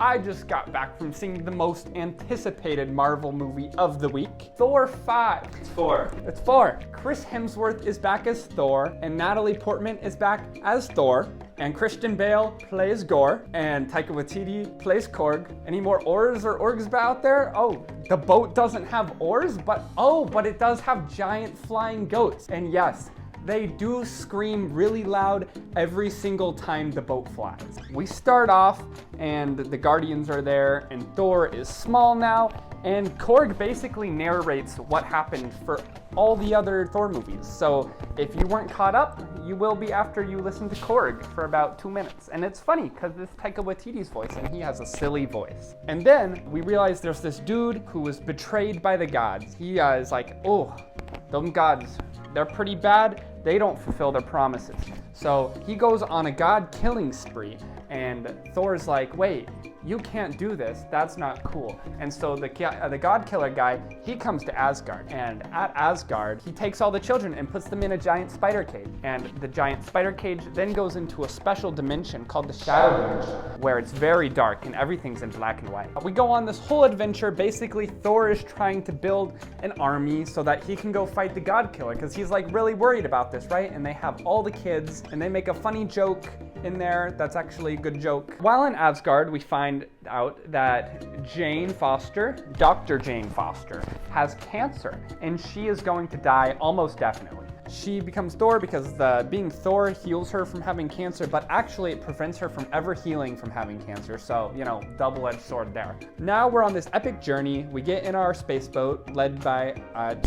I just got back from seeing the most anticipated Marvel movie of the week, Thor 5. It's 4. It's 4. Chris Hemsworth is back as Thor, and Natalie Portman is back as Thor, and Christian Bale plays Gore, and Taika Waititi plays Korg. Any more oars or orgs out there? Oh, the boat doesn't have oars, but it does have giant flying goats. And yes, they do scream really loud every single time the boat flies. We start off and the Guardians are there and Thor is small now, and Korg basically narrates what happened for all the other Thor movies. So if you weren't caught up, you will be after you listen to Korg for about 2 minutes. And it's funny because it's Taika Waititi's voice and he has a silly voice. And then we realize there's this dude who was betrayed by the gods. He is like, oh, them gods, they're pretty bad. They don't fulfill their promises. So he goes on a god killing spree, and Thor's like, wait, you can't do this, that's not cool. And so the god killer guy, he comes to Asgard, and at Asgard, he takes all the children and puts them in a giant spider cage. And the giant spider cage then goes into a special dimension called the Shadow Dimension, where it's very dark and everything's in black and white. We go on this whole adventure. Basically, Thor is trying to build an army so that he can go fight the god killer, because he's like really worried about this, right? And they have all the kids, and they make a funny joke in there that's actually a good joke. While in Asgard, we find out that Jane Foster, Dr. Jane Foster, has cancer, and she is going to die almost definitely. She becomes Thor because being Thor heals her from having cancer, but actually it prevents her from ever healing from having cancer. So, you know, double-edged sword there. Now we're on this epic journey. We get in our space boat led by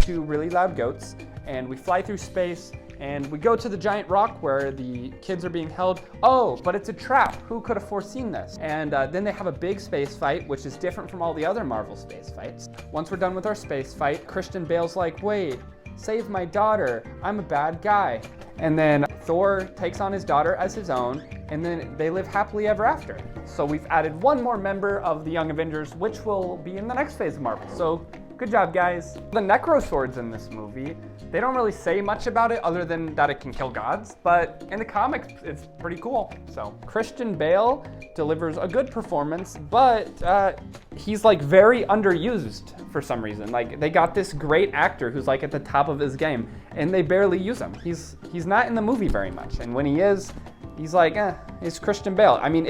2 really loud goats, and we fly through space. And we go to the giant rock where the kids are being held. Oh, but it's a trap. Who could have foreseen this? And then they have a big space fight, which is different from all the other Marvel space fights. Once we're done with our space fight, Christian Bale's like, wait, save my daughter. I'm a bad guy. And then Thor takes on his daughter as his own, and then they live happily ever after. So we've added one more member of the Young Avengers, which will be in the next phase of Marvel. So good job, guys. The Necro Swords in this movie, they don't really say much about it other than that it can kill gods, but in the comics, it's pretty cool. So Christian Bale delivers a good performance, but he's like very underused for some reason. Like they got this great actor who's like at the top of his game, and they barely use him. He's not in the movie very much, and when he is, he's like, it's Christian Bale. I mean,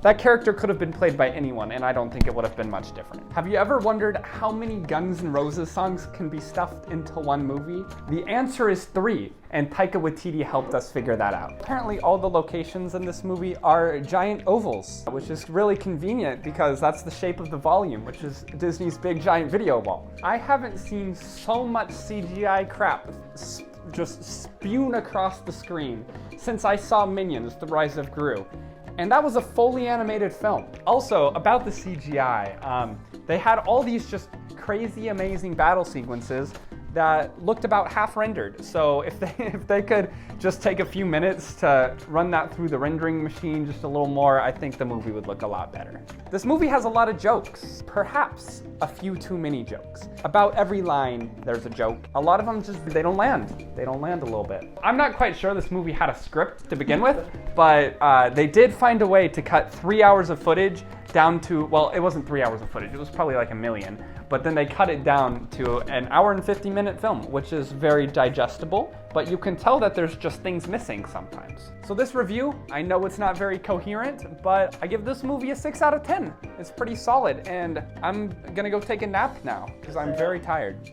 that character could have been played by anyone, and I don't think it would have been much different. Have you ever wondered how many Guns N' Roses songs can be stuffed into one movie? The answer is 3, and Taika Waititi helped us figure that out. Apparently, all the locations in this movie are giant ovals, which is really convenient because that's the shape of the volume, which is Disney's big giant video wall. I haven't seen so much CGI crap just spewed across the screen since I saw Minions: The Rise of Gru. And that was a fully animated film. Also, about the CGI, they had all these just crazy, amazing battle sequences that looked about half rendered. So if they could just take a few minutes to run that through the rendering machine just a little more, I think the movie would look a lot better. This movie has a lot of jokes, perhaps a few too many jokes. About every line, there's a joke. A lot of them they don't land. They don't land a little bit. I'm not quite sure this movie had a script to begin with, but they did find a way to cut 3 hours of footage down to, well, it wasn't 3 hours of footage, it was probably like 1 million, but then they cut it down to an 1:50 film, which is very digestible, but you can tell that there's just things missing sometimes. So this review, I know it's not very coherent, but I give this movie a 6 out of 10. It's pretty solid, and I'm gonna go take a nap now, because I'm very tired.